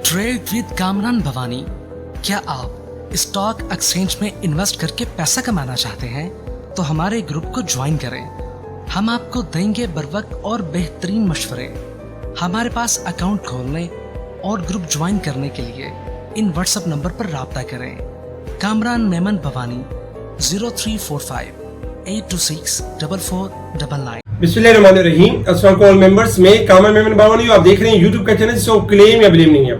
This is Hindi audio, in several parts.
Trade with Kamran Bhavani. क्या आप स्टॉक एक्सचेंज में इन्वेस्ट करके पैसा कमाना चाहते हैं तो हमारे ग्रुप को ज्वाइन करें। हम आपको देंगे बर वक्त और बेहतरीन मशवरे। हमारे पास अकाउंट खोलने और ग्रुप ज्वाइन करने के लिए इन व्हाट्सएप नंबर पर राब्ता करें। कामरान मेमन भवानी 0345 826 4499। बिस्मिल्लाहिर्रहमानिर्रहीम। अस्सलाम वालेकुम मेंबर्स, मैं कामरान मेमन भवानी, आप देख रहे हैं यूट्यूब का चैनल। सो क्लेम या ब्लेम नहीं है।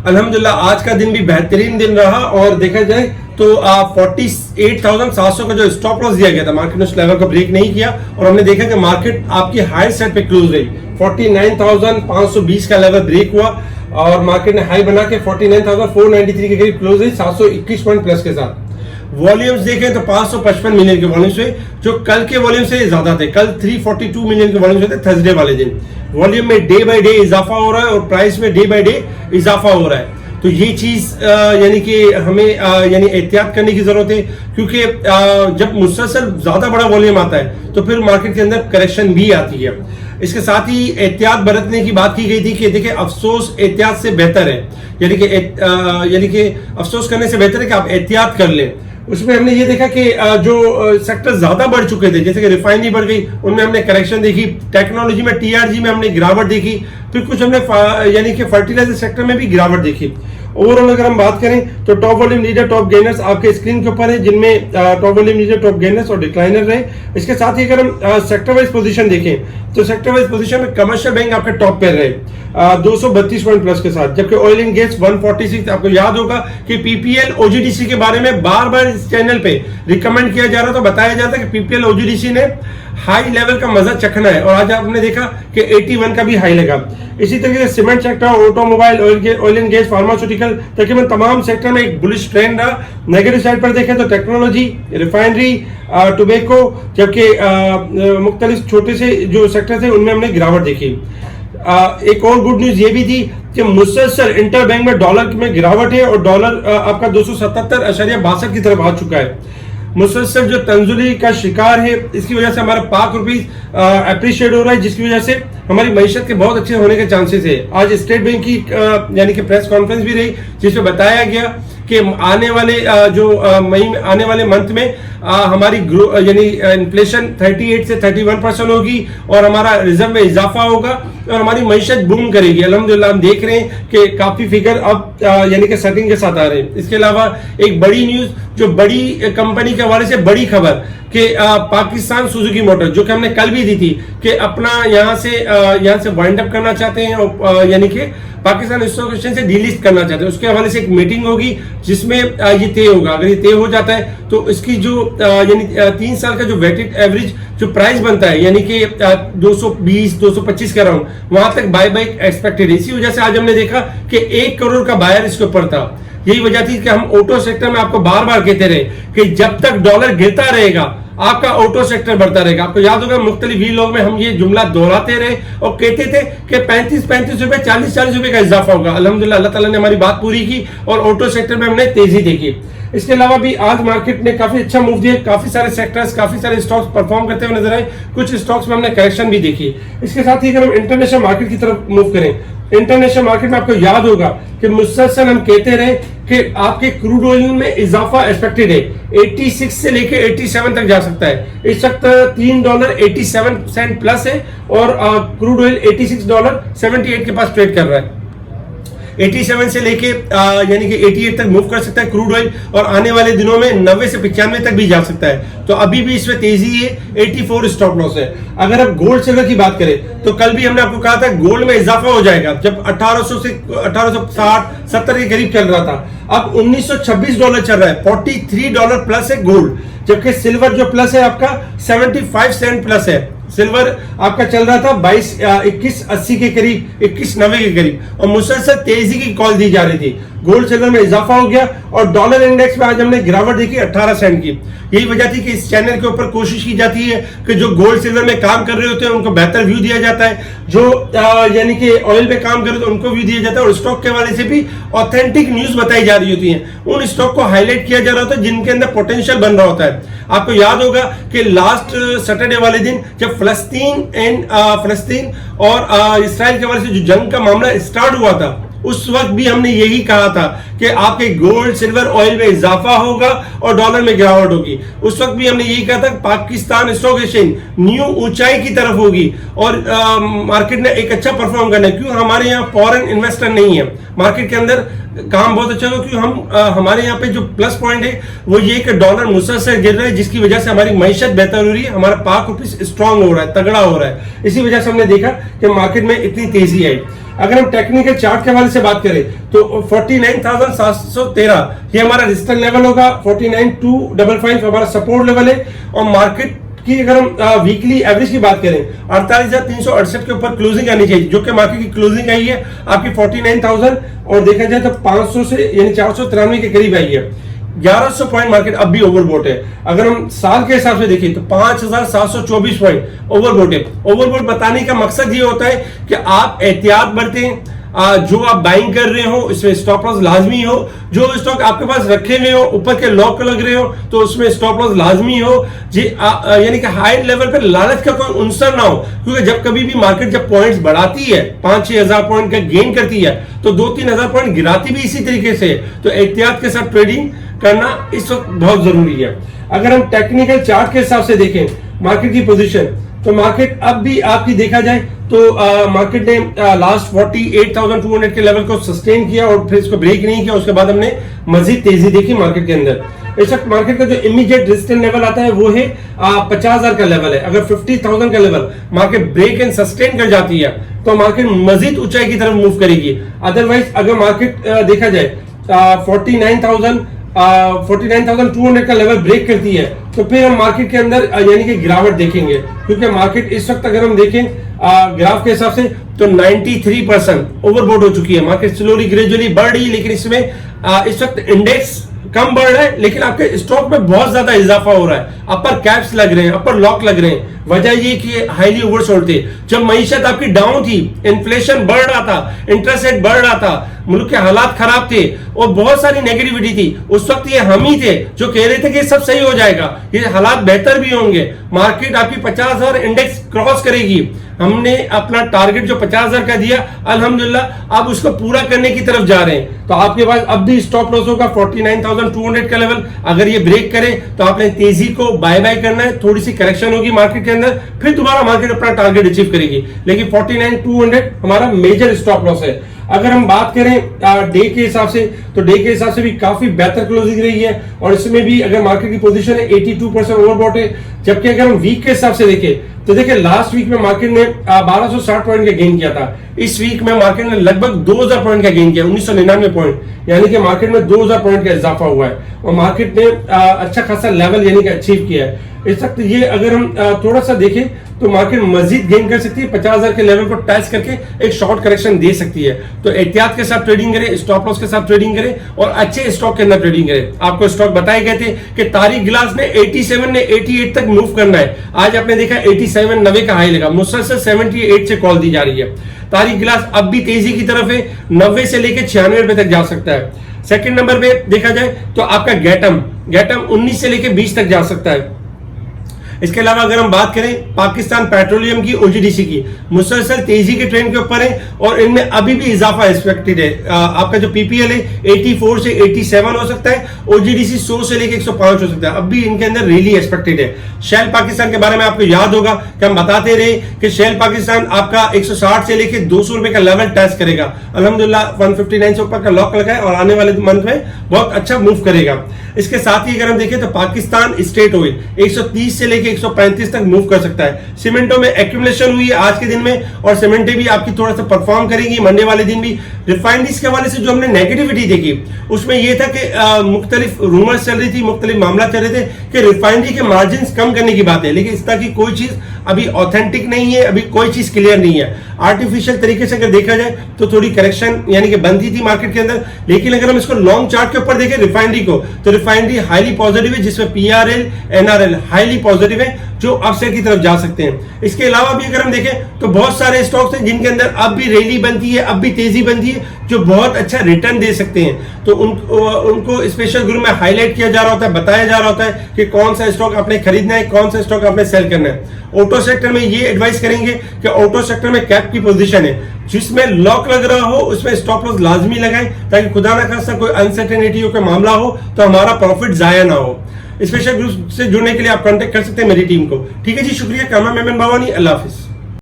अल्हम्दुलिल्लाह आज का दिन भी बेहतरीन दिन रहा और देखा जाए तो 48,700 का जो स्टॉप लॉस दिया गया था, मार्केट ने उस लेवल को ब्रेक नहीं किया और हमने देखा कि मार्केट आपकी हाई साइड पे क्लोज रही। 49,520 का लेवल ब्रेक हुआ और मार्केट ने हाई बना के 49,493 के करीब क्लोज रही, 721 पॉइंट प्लस के साथ। वॉल्यूम्स देखें तो 555 मिलियन के वॉल्यूम्स हुए, जो कल के वॉल्यूम से ज्यादा थे। कल 342 मिलियन के वॉल्यूम्स थे थर्सडे वाले दिन। वॉल्यूम में डे बाय डे इजाफा हो रहा है और प्राइस में डे बाय डे इजाफा हो रहा है। तो ये चीज यानी कि हमें यानी एहतियात करने की जरूरत है, क्योंकि जब मुसलसल ज्यादा बड़ा वॉल्यूम आता है तो फिर मार्केट के अंदर करेक्शन भी आती है। इसके साथ ही एहतियात बरतने की बात की गई थी कि देखिए अफसोस एहतियात से बेहतर है, यानी कि अफसोस करने से बेहतर है कि आप एहतियात कर लें। उसमें हमने ये देखा कि जो सेक्टर ज्यादा बढ़ चुके थे, जैसे कि रिफाइनरी बढ़ गई, उनमें हमने करेक्शन देखी। टेक्नोलॉजी में टीआरजी में हमने गिरावट देखी। फिर कुछ हमने यानी कि फर्टिलाइजर सेक्टर में भी गिरावट देखी। ओवरऑल अगर हम बात करें तो top volume leader, top gainers आपके स्क्रीन के ऊपर है, जिनमें top volume leader, top gainers और डिक्लाइनर रहे। इसके साथ ही अगर हम सेक्टर वाइज पोजीशन देखें तो सेक्टर वाइज पोजीशन में कमर्शियल बैंक आपके टॉप पे रहे 232 पॉइंट प्लस के साथ, जबकि ऑयल एंड गैस 146। आपको याद होगा कि पीपीएल ओजीडीसी के बारे में बार बार इस चैनल पे रिकमेंड किया जा रहा था, बताया जाता है कि पीपीएल ओजीडीसी ने हाई लेवल का मजा चखना है और आज आपने देखा कि 81 का भी हाई लगा। इसी तरीके से cement sector, automobile, oil and gas, pharmaceutical, तकरीबन तमाम सेक्टर में एक बुलिश ट्रेंड रहा। नेगेटिव साइड पर देखें तो टेक्नोलॉजी, रिफाइनरी, टोबैको, जबकि मुख्तलिफ छोटे से जो सेक्टर थे उनमें हमने गिरावट देखी। एक और गुड न्यूज ये भी थी कि मुसलसल इंटर बैंक में डॉलर में गिरावट है और डॉलर आपका 277.62 की तरफ आ चुका है। मुसलसल जो तंजुली का शिकार है, इसकी वजह से हमारा पाक रुपीज अप्रिशिएट हो रहा है, जिसकी वजह से हमारी मईशत के बहुत अच्छे होने के चांसेस है। आज स्टेट बैंक की यानी कि प्रेस कॉन्फ्रेंस भी रही, जिसमें बताया गया कि आने वाले आने वाले मंथ में हमारी यानी इन्फ्लेशन 38 से 31% होगी और हमारा रिजर्व में इजाफा होगा और हमारी मईशत बूम करेगी। अल्हम्दुलिल्लाह हम देख रहे हैं कि काफी फिगर अब यानी कि सेटिंग के साथ आ रहे हैं। इसके अलावा एक बड़ी न्यूज, जो बड़ी कंपनी के हवाले से बड़ी खबर कि पाकिस्तान सुजुकी मोटर, जो कि हमने कल भी दी थी कि अपना यहाँ से वाइंड अप करना चाहते हैं और यानी कि पाकिस्तान स्टॉक एक्सचेंज से डीलिस्ट करना चाहते हैं। उसके हवाले से एक मीटिंग होगी जिसमें ये तय होगा। अगर ये तय हो जाता है तो इसकी जो यानी 3 साल का जो वेटेड एवरेज जो प्राइस बनता है, यानी कि 220-225 के अराउंड, वहां तक बाय एक्सपेक्टेड है। इसी वजह से आज हमने देखा कि 1 करोड़ का बायर इसके ऊपर था। यही वजह थी कि हम ऑटो सेक्टर में आपको बार बार कहते रहे कि जब तक डॉलर गिरता रहेगा आपका ऑटो सेक्टर बढ़ता रहेगा। आपको याद होगा मुख्तलिफ व्लॉग में हम ये जुमला दोहराते रहे और कहते थे कि 35 रुपए, 40 रुपए का इजाफा होगा। अल्हम्दुलिल्लाह अल्लाह ताला ने हमारी बात पूरी की और ऑटो सेक्टर में हमने तेजी देखी। इसके अलावा भी आज मार्केट ने काफी अच्छा मूव दिया। काफी सारे सेक्टर्स, काफी सारे स्टॉक्स परफॉर्म करते हुए नजर आए। कुछ स्टॉक्स में हमने करेक्शन भी देखी। इसके साथ ही अगर हम इंटरनेशनल मार्केट की तरफ मूव करें, इंटरनेशनल मार्केट में आपको याद होगा कि मुसलसल हम कहते रहे कि आपके क्रूड ऑयल में इजाफा एक्सपेक्टेड है। 86 से लेके 87 तक जा सकता है। इस वक्त $3.87 प्लस है और क्रूड ऑयल $86.78 के पास ट्रेड कर रहा है। 87 से लेके यानी कि 88 तक मूव कर सकता है क्रूड ऑयल और आने वाले दिनों में 90 से 95 तक भी जा सकता है। तो अभी भी इसमें तेजी है। 84 स्टॉप लॉस है। अगर आप गोल्ड सिल्वर की बात करें तो कल भी हमने आपको कहा था गोल्ड में इजाफा हो जाएगा, जब 1800 से 1860-70 के करीब चल रहा था। अब $1926 चल रहा है। $43 प्लस है गोल्ड, जबकि सिल्वर जो प्लस है आपका 75 सेंट प्लस है। सिल्वर आपका चल रहा था 2180 के करीब, 2190 के करीब और मुसलसल तेजी की कॉल दी जा रही थी। गोल्ड सिल्वर में इजाफा हो गया और डॉलर इंडेक्स में आज हमने गिरावट देखी 18 सेंट की। यही वजह थी कि इस चैनल के ऊपर कोशिश की जाती है कि जो गोल्ड सिल्वर में काम कर रहे होते हैं उनको बेहतर व्यू दिया जाता है, जो यानी कि ऑयल पे काम कर रहे होते हैं उनको व्यू दिया जाता है और स्टॉक के हवाले से भी ऑथेंटिक न्यूज बताई जा रही होती है। उन स्टॉक को हाईलाइट किया जा रहा होता है जिनके अंदर पोटेंशियल बन रहा होता है। आपको याद होगा कि लास्ट सैटरडे वाले दिन जब फलस्तीन और इसराइल के हवाले से जो जंग का मामला स्टार्ट हुआ था, उस वक्त भी हमने यही कहा था कि आपके गोल्ड सिल्वर ऑयल में इजाफा होगा और डॉलर में गिरावट होगी। उस वक्त भी हमने यही कहा था पाकिस्तान स्टॉक एक्सचेंज न्यू ऊंचाई की तरफ होगी और मार्केट ने एक अच्छा परफॉर्म करना है। क्यों? हमारे यहाँ फॉरेन इन्वेस्टर नहीं है मार्केट के अंदर, काम बहुत अच्छा होगा। क्यों? हम हमारे यहाँ पे जो प्लस पॉइंट है वो ये कि डॉलर मुसलसल गिर रहा है, जिसकी वजह से हमारी मईशत बेहतर हो रही है, हमारा पाक रुपीस स्ट्रांग हो रहा है, तगड़ा हो रहा है। इसी वजह से हमने देखा कि मार्केट में इतनी तेजी आई। अगर हम टेक्निकल चार्ट के हवाले से बात करें तो 49,713 ये हमारा रेजिस्टेंस लेवल होगा, 49,255 हमारा सपोर्ट लेवल है। और मार्केट की अगर हम वीकली एवरेज की बात करें 48,368 के ऊपर क्लोजिंग आनी चाहिए, जो कि मार्केट की क्लोजिंग आई है आपकी 49,000 और देखा जाए तो 500 से यानी 493 के करीब आई है। 1100 पॉइंट मार्केट अब भी ओवरबोट है। अगर हम साल के हिसाब से देखें तो 5,724 पॉइंट ओवरबोट है। ओवरबोट बताने का मकसद ये होता है कि आप एहतियात बरतें, जो आप बाइंग कर रहे हो इसमें स्टॉप लॉस लाजमी हो, जो स्टॉक आपके पास रखे हुए हो ऊपर के लॉक लग रहे हो तो उसमें स्टॉप लॉस लाजमी हो जी। यानी कि हाई लेवल पर लालच का कोई अंसर ना हो, क्योंकि जब कभी भी मार्केट जब पॉइंट्स बढ़ाती है 5-6 हजार पॉइंट का गेन करती है तो 2-3 हजार पॉइंट गिराती भी इसी तरीके से। तो एहतियात के साथ ट्रेडिंग करना इस वक्त बहुत जरूरी है। अगर हम टेक्निकल चार्ट के हिसाब से देखें मार्केट की पोजीशन तो मार्केट अब भी आपकी देखा जाए तो मार्केट ने लास्ट 48,200 के लेवल को सस्टेन किया और फिर इसको ब्रेक नहीं किया। उसके बाद हमने मजीद तेजी देखी मार्केट के अंदर। इस वक्त मार्केट का जो इमीडिएट रेजिस्टेंस लेवल आता है वो है 50,000 का लेवल है। अगर 50,000 का level market break and sustain कर जाती है तो मार्केट मजीद ऊंचाई की तरफ मूव करेगी। अदरवाइज अगर मार्केट देखा जाए 49,200 का लेवल ब्रेक करती है तो फिर हम मार्केट के अंदर यानी कि गिरावट देखेंगे, क्योंकि मार्केट इस वक्त अगर हम देखें ग्राफ के हिसाब से तो 93% ओवरबोट हो चुकी है। मार्केट स्लोली ग्रेजुअली बढ़ रही है, लेकिन इसमें इस वक्त इंडेक्स कम बढ़ रहा है लेकिन आपके स्टॉक में बहुत ज्यादा इजाफा हो रहा है। अपर कैप्स लग रहे हैं, अपर लॉक लग रहे हैं। वजह ये कि हाईली ओवरसोल्ड थे। जब मईशत आपकी डाउन थी, इन्फ्लेशन बढ़ रहा था, इंटरेस्ट रेट बढ़ रहा था, मुल्क के हालात खराब थे और बहुत सारी नेगेटिविटी थी, उस वक्त ये हम ही थे जो कह रहे थे कि सब सही हो जाएगा, ये हालात बेहतर भी होंगे, मार्केट आपकी 50,000 इंडेक्स क्रॉस करेगी। हमने अपना टारगेट जो 50,000 का दिया अल्हम्दुलिल्लाह अब उसको पूरा करने की तरफ जा रहे हैं। तो आपके पास अब भी स्टॉप लॉस होगा 49,200 का लेवल। अगर ये ब्रेक करे तो आपने तेजी को बाय बाय करना है, थोड़ी सी करेक्शन होगी मार्केट के अंदर, फिर दोबारा मार्केट अपना टारगेट अचीव करेगी। लेकिन 49,200 हमारा मेजर स्टॉप लॉस है। अगर हम बात करें डे के हिसाब से तो डे के हिसाब से भी काफी बेहतर क्लोजिंग रही है और इसमें भी अगर मार्केट की पोजीशन है 82% ओवरबॉट है। जबकि अगर हम वीक के हिसाब से देखें तो देखिए लास्ट वीक में मार्केट ने 1260 पॉइंट का गेन किया था। इस वीक में मार्केट ने लगभग 2000 पॉइंट का गेन किया, 1999 पॉइंट, यानी कि मार्केट में 2000 पॉइंट का इजाफा हुआ है और मार्केट ने अच्छा खासा लेवल यानी कि अचीव किया है। इस वक्त ये अगर हम थोड़ा सा देखें तो मार्केट मजीद गेन कर सकती है, 50,000 के लेवल को टच करके एक शॉर्ट करेक्शन दे सकती है। तो एहतियात के साथ ट्रेडिंग करें, स्टॉप लॉस के साथ ट्रेडिंग करें और अच्छे स्टॉक के अंदर ट्रेडिंग करें। आपको स्टॉक बताए गए थे कि तारिक गिलास ने 87 ने 88 तक मूव करना है। आज आपने देखा 87 90 का हाई लगा, मुसलसल 78 से कॉल दी जा रही है। तारिक गिलास अब भी तेजी की तरफ है, 90 से लेकर 96 रुपए तक जा सकता है। सेकंड नंबर पे देखा जाए तो आपका गैटम 19 से लेकर 20 तक जा सकता है। इसके अलावा अगर हम बात करें पाकिस्तान पेट्रोलियम की, ओजीडीसी की, मुसलसल तेजी के ट्रेंड के ऊपर है और इनमें अभी भी इजाफा एक्सपेक्टेड है। आपका जो पीपीएल है 84 से 87 हो सकता है, ओजीडीसी 100 से लेकर 105 हो सकता है। अब भी इनके अंदर रैली एक्सपेक्टेड है। शेल पाकिस्तान के बारे में आपको याद होगा कि हम बताते रहे कि शेल पाकिस्तान आपका 160 से लेकर 200 रुपए का लेवल टेस्ट करेगा। अल्हम्दुलिल्लाह 159 से ऊपर का लॉक लगा है और आने वाले मंथ में बहुत अच्छा मूव करेगा। इसके साथ ही अगर हम देखें तो पाकिस्तान स्टेट ऑयल 130 से लेकर 135 तक मूव कर सकता है। सीमेंटों में एक्यूमुलेशन हुई है आज के दिन में और सीमेंटें भी आपकी थोड़ा सा परफॉर्म करेगी मंडे वाले दिन भी। रिफाइनरीज के हवाले से जो हमने नेगेटिविटी देखी उसमें यह था कि मुख्तलिफ रूमर्स चल रही थी, मुख्तलिफ मामला चल रहे थे कि रिफाइनरी के मार्जिन कम करने की बात है, लेकिन इस तरह की कोई चीज अभी ऑथेंटिक नहीं है, अभी कोई चीज क्लियर नहीं है। आर्टिफिशियल तरीके से अगर देखा जाए तो थोड़ी करेक्शन यानी कि बनती थी मार्केट के अंदर, लेकिन अगर हम इसको लॉन्ग चार्ट के ऊपर देखें रिफाइनरी को तो रिफाइनरी हाईली पॉजिटिव है, जिसमें पीआरएल एनआरएल हाईली पॉजिटिव है जो अपसाइड की तरफ जा सकते हैं। इसके अलावा भी अगर हम देखें तो बहुत सारे स्टॉक्स हैं जिनके अंदर अब भी रैली बनती है, अब भी तेजी बनती है, जो बहुत अच्छा रिटर्न दे सकते हैं, तो उनको स्पेशल ग्रुप में हाईलाइट किया जा रहा होता है, बताया जा रहा होता है कि कौन सा स्टॉक आपने खरीदना है, कौन सा स्टॉक आपने सेल करना है। ऑटो सेक्टर में ये एडवाइस करेंगे कि ऑटो सेक्टर में कैप की पोजीशन है, जिसमें लॉक लग रहा हो उसमें स्टॉप लॉस लाजमी लगाएं, ताकि खुदा ना खास्ता कोई अनसर्टेनिटी का मामला हो तो हमारा प्रॉफिट जाया ना हो। स्पेशल ग्रुप से जुड़ने के लिए आप कांटेक्ट कर सकते हैं मेरी टीम को। ठीक है जी, शुक्रिया। कामा मेमन बावानी, अल्लाह हाफिज।